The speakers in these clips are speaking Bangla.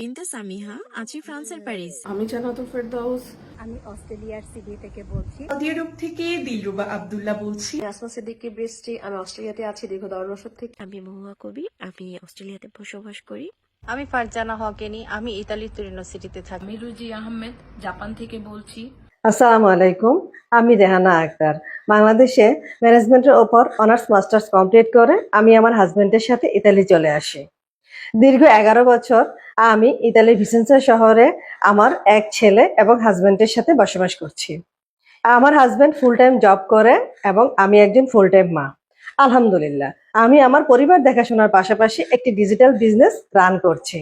বিনতে সামিহা, আছি ফ্রান্সের প্যারিস। আমি জান্নাতুল ফেরদৌস। আমি অস্ট্রেলিয়ার সিডনি থেকে বলছি। সৌদি আরব থেকে দিলরুবা আব্দুল্লাহ বলছি। আসমা সিদ্দিকী বৃষ্টি। আমি অস্ট্রেলিয়াতে আছি দীর্ঘ 10 বছর থেকে। আমি মহুয়া কবি, আমি অস্ট্রেলিয়াতে বসবাস করি। আমি ফারজানা হকেনি, আমি ইতালির তুরিনো সিটিতে থাকি। আমি রুজি আহমেদ, জাপান থেকে বলছি। আসসালামু আলাইকুম, আমি রেহানা আক্তার। বাংলাদেশে ম্যানেজমেন্টের ওপর অনার্স মাস্টার্স কমপ্লিট করে আমি আমার হাজবেন্ডের সাথে ইতালি চলে আসি। দীর্ঘ 11 বছর আমি ইতালির ভিসেন্সা শহরে আমার এক ছেলে এবং হাজবেন্ডের সাথে বসবাস করছি। আমার হাজবেন্ড ফুল টাইম জব করে এবং আমি একজন ফুল টাইম মা। আলহামদুলিল্লাহ, আমি আমার পরিবার দেখাশোনার পাশাপাশি একটি ডিজিটাল বিজনেস রান করছি।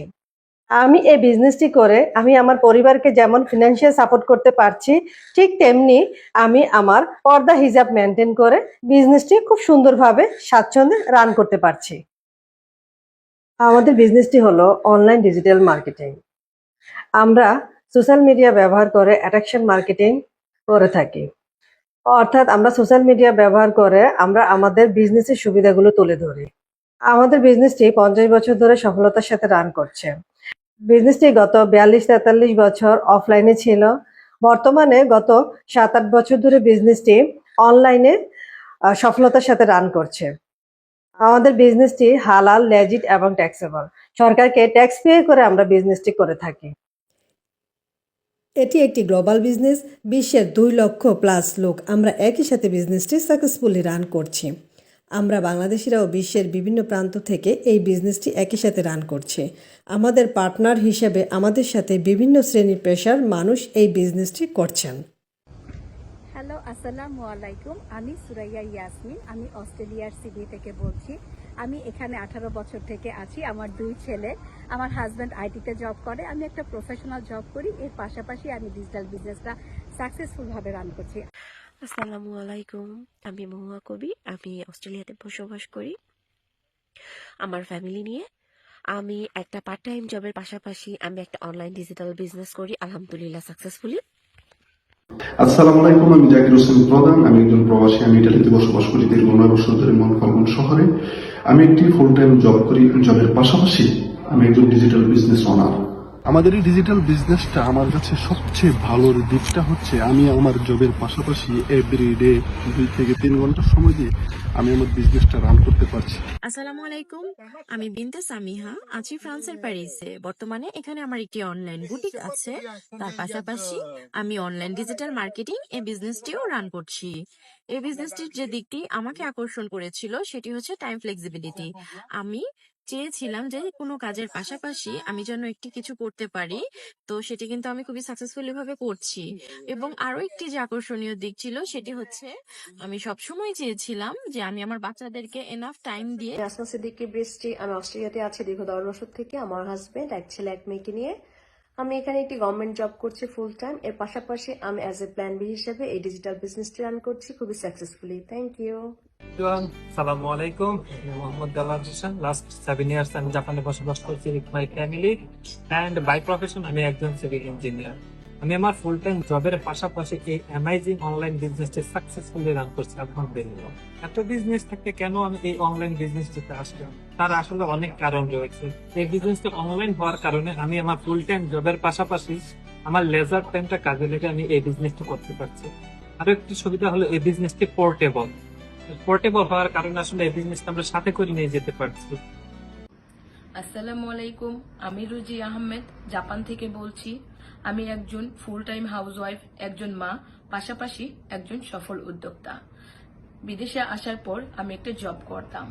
আমি এই বিজনেসটি করে আমি আমার পরিবারকে যেমন ফিনান্সিয়াল সাপোর্ট করতে পারছি, ঠিক তেমনি আমি আমার পর্দা হিজাব মেনটেন করে বিজনেসটি খুব সুন্দরভাবে স্বাচ্ছন্দ্যে রান করতে পারছি। আমাদের বিজনেসটি হলো অনলাইন ডিজিটাল মার্কেটিং। আমরা সোশ্যাল মিডিয়া ব্যবহার করে অ্যাট্রাকশন মার্কেটিং করে থাকি, অর্থাৎ আমরা সোশ্যাল মিডিয়া ব্যবহার করে আমরা আমাদের বিজনেসের সুবিধাগুলো তুলে ধরি। আমাদের বিজনেসটি 50 বছর ধরে সফলতার সাথে রান করছে। বিজনেসটি গত 42-43 বছর অফলাইনে ছিল। বর্তমানে গত 7-8 বছর ধরে বিজনেসটি অনলাইনে সফলতার সাথে রান করছে। আমাদের বিজনেসটি হালাল, লেজিট এবং ট্যাক্সেবল। সরকারকে ট্যাক্স পে করে আমরা বিজনেসটি করে থাকি। এটি একটি গ্লোবাল বিজনেস। বিশ্বের 2 লক্ষ প্লাস লোক আমরা একই সাথে বিজনেসটি সাকসেসফুলি রান করছি। আমরা বাংলাদেশিরাও বিশ্বের বিভিন্ন প্রান্ত থেকে এই বিজনেসটি একই সাথে রান করছে। আমাদের পার্টনার হিসেবে আমাদের সাথে বিভিন্ন শ্রেণীর পেশার মানুষ এই বিজনেসটি করছেন। হ্যালো, আসসালামু আলাইকুম। আমি সুরাইয়া ইয়াসমিন, আমি অস্ট্রেলিয়ার সিডনি থেকে বলছি। আমি এখানে 18 বছর থেকে আছি। আমার 2 ছেলে, আমার হাজব্যান্ড আইটিতে জব করে, আমি একটা প্রফেশনাল জব করি। এর পাশাপাশি আমি ডিজিটাল বিজনেসটা সাকসেসফুলভাবে রান করছি। আসসালামু আলাইকুম, আমি মহুয়া কবি, আমি অস্ট্রেলিয়াতে বসবাস করি আমার ফ্যামিলি নিয়ে। আমি একটা পার্ট টাইম জবের পাশাপাশি আমি একটা অনলাইন ডিজিটাল বিজনেস করি, আলহামদুলিল্লাহ সাকসেসফুলি। আসসালামু আলাইকুম, আমি জাকির হোসেন প্রধান। আমি একজন প্রবাসী। আমি ইটালিতে বসবাস করি দীর্ঘ 9 বছর ধরে মনফালগুন শহরে। আমি একটি ফুল টাইম জব করি। জবের পাশাপাশি আমি একজন ডিজিটাল বিজনেস ওনার। আমাদের এই ডিজিটাল বিজনেসটা আমার কাছে সবচেয়ে ভালোর দিকটা হচ্ছে আমি আমার জবের পাশাপাশি এভরিডে 2 থেকে 3 ঘন্টা সময় দিয়ে আমি আমার বিজনেসটা রান করতে পারছি। আসসালামু আলাইকুম, আমি বিনতে সামিহা, আছি ফ্রান্সের প্যারিসে। বর্তমানে এখানে আমার একটি অনলাইন বুটিক আছে। তার পাশাপাশি আমি অনলাইন ডিজিটাল মার্কেটিং এই বিজনেসটিও রান করছি। এই বিজনেসটির যে দিকটি আমাকে আকর্ষণ করেছিল সেটি হচ্ছে টাইম ফ্লেক্সিবিলিটি। আমি চেয়েছিলাম যে কোনো কাজের পাশাপাশি আমি যেন একটি কিছু করতে পারি, তো সেটি কিন্তু আমি খুবই সাকসেসফুলি ভাবে করছি। এবং আরো একটি যে আকর্ষণীয় দিক ছিল সেটি হচ্ছে আমি সবসময় চেয়েছিলাম যে আমি আমার বাচ্চাদেরকে এনাফ টাইম দিয়ে। আমি আসমা সিদ্দিকী বৃষ্টি। আমি অস্ট্রেলিয়াতে আছি দীর্ঘ 10 বছর থেকে। আমার হাজবেন্ড, এক ছেলে এক মেয়েকে নিয়ে আমি এখানে একটি গভর্নমেন্ট জব করছি ফুল টাইম। এর পাশাপাশি আমি অ্যাজ এ প্ল্যান বি হিসেবে এই ডিজিটাল বিজনেসটি রান করছি খুবই সাকসেসফুলি। Thank you. সালামু আলাইকুম, মোহাম্মদ দেলার হোসেন। লাস্ট 7 ইয়ার্স আমি জাপানে বসবাস করছি with my family and by profession আমি একজন সিভিল ইঞ্জিনিয়ার। আমি আমার ফুল টাইম জবের পাশাপাশি এই অ্যামাজিং অনলাইন বিজনেসটি সাকসেসফুলি রান করছি আলহামদুলিল্লাহ। এত বিজনেস থাকতে কেন আমি এই অনলাইন বিজনেসটিতে আসলাম, তার আসলে অনেক কারণ রয়েছে। এই বিজনেসটি অনলাইন হওয়ার কারণে আমি আমার ফুল টাইম জবের পাশাপাশি আমার লেজার টাইমটা কাজে লেগে আমি এই বিজনেসটি করতে পারছি। আরো একটি সুবিধা হলো এই বিজনেসটি পোর্টেবল হওয়ার কারণে আসলে এই বিজনেসটা আমরা সাথে করে নিয়ে যেতে পারছি। আসসালামু আলাইকুম, আমি রুজি আহমেদ, জাপান থেকে বলছি। আমি একজন ফুল টাইম হাউসওয়াইফ, একজন মা, পাশাপাশি একজন সফল উদ্যোক্তা। বিদেশে আসার পর আমি একটা জব করতাম,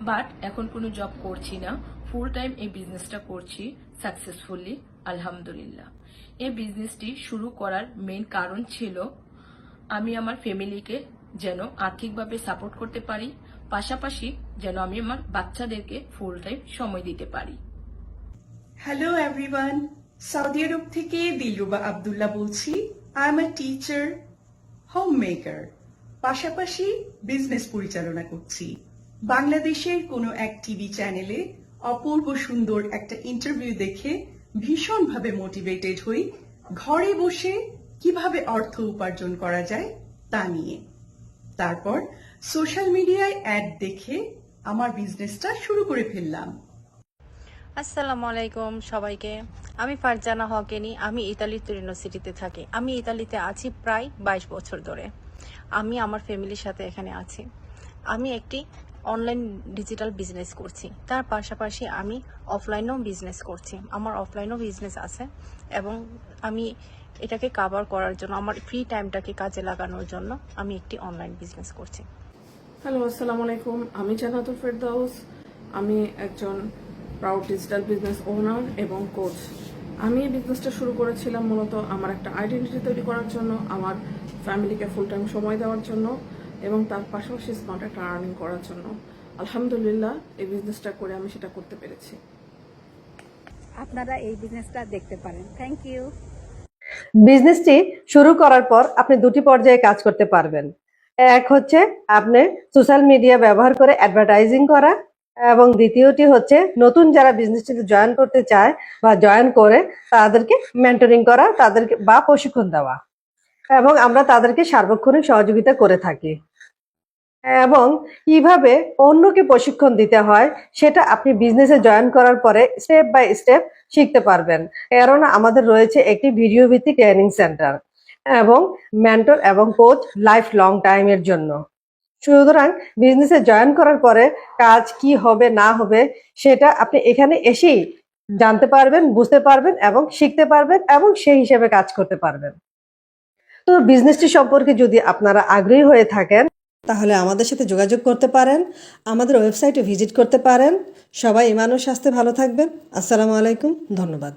বাট এখন কোনো জব করছি না। ফুল টাইম এই বিজনেসটা করছি সাকসেসফুলি আলহামদুলিল্লাহ। এই বিজনেসটি শুরু করার মেইন কারণ ছিল আমি আমার ফ্যামিলিকে যেন আর্থিকভাবে সাপোর্ট করতে পারি, পাশাপাশি যেন আমি আমার বাচ্চাদেরকে ফুল টাইম সময় দিতে পারি। হ্যালো এভরিওয়ান, সৌদি আরব থেকে দিলরুবা আব্দুল্লাহ বলছি। I am a teacher, home maker, পাশাপাশি বিজনেস পরিচালনা করছি। বাংলাদেশের কোনো এক টিভি চ্যানেলে অপূর্ব সুন্দর একটা ইন্টারভিউ দেখে ভীষণভাবে মোটিভেটেড হই ঘরে বসে কিভাবে অর্থ উপার্জন করা যায় তা নিয়ে। তারপর সোশ্যাল মিডিয়ায় অ্যাড দেখে আমার বিজনেসটা শুরু করে ফেললাম। আসসালামু আলাইকুম সবাইকে। আমি ফারজানা হকেনি। আমি ইতালির তুরিনো সিটিতে থাকি। আমি ইতালিতে আছি প্রায় 22 বছর ধরে। আমি আমার ফ্যামিলির সাথে এখানে আছি। আমি একটি অনলাইন ডিজিটাল বিজনেস করছি। তার পাশাপাশি আমি অফলাইনেও বিজনেস করছি। আমার অফলাইনেও বিজনেস আছে এবং আমি এটাকে কভার করার জন্য, আমার ফ্রি টাইমটাকে কাজে লাগানোর জন্য আমি একটি অনলাইন বিজনেস করছি। হ্যালো, আসসালামু আলাইকুম। আমি জান্নাতুল ফেরদাউস। আমি একজন প্রাউড ডিজিটাল বিজনেস ওনার এবং কোচ। আমি এই বিজনেসটা শুরু করেছিলাম মূলত আমার একটা আইডেন্টিটি তৈরি করার জন্য, আমার ফ্যামিলিকে ফুল টাইম সময় দেওয়ার জন্য এবং তার পাশাপাশি স্মার্ট একটা আর্নিং করার জন্য। আলহামদুলিল্লাহ এই বিজনেসটা করে আমি সেটা করতে পেরেছি। আপনারা এই বিজনেসটা দেখতে পারেন। Thank you. বিজনেসটি শুরু করার পর আপনি দুটি পর্যায়ে কাজ করতে পারবেন। এক হচ্ছে আপনি সোশ্যাল মিডিয়া ব্যবহার করে অ্যাডভার্টাইজিং করা, এবং দ্বিতীয়টি হচ্ছে নতুন যারা বিজনেসটিতে জয়েন করতে চায় বা জয়েন করে তাদেরকে মেন্টরিং করা, তাদেরকে বা প্রশিক্ষণ দেওয়া, এবং আমরা তাদেরকে সার্বক্ষণিক সহযোগিতা করে থাকি। এবং কিভাবে অন্যকে প্রশিক্ষণ দিতে হয় সেটা আপনি বিজনেসে জয়েন করার পরে স্টেপ বাই স্টেপ শিখতে পারবেন। কেননা আমাদের রয়েছে একটি ভিডিও ভিত্তিক ট্রেনিং সেন্টার এবং মেন্টর এবং কোচ লাইফ লং টাইমের জন্য। সুতরাং বিজনেসে জয়েন করার পরে কাজ কি হবে না হবে সেটা আপনি এখানে এসেই জানতে পারবেন, বুঝতে পারবেন এবং শিখতে পারবেন এবং সেই হিসেবে কাজ করতে পারবেন। তো বিজনেসটি সম্পর্কে যদি আপনারা আগ্রহী হয়ে থাকেন তাহলে আমাদের সাথে যোগাযোগ করতে পারেন, আমাদের ওয়েবসাইটে ভিজিট করতে পারেন। সবাই ইমান ও স্বাস্থ্যে ভালো থাকবেন। আসসালামু আলাইকুম, ধন্যবাদ।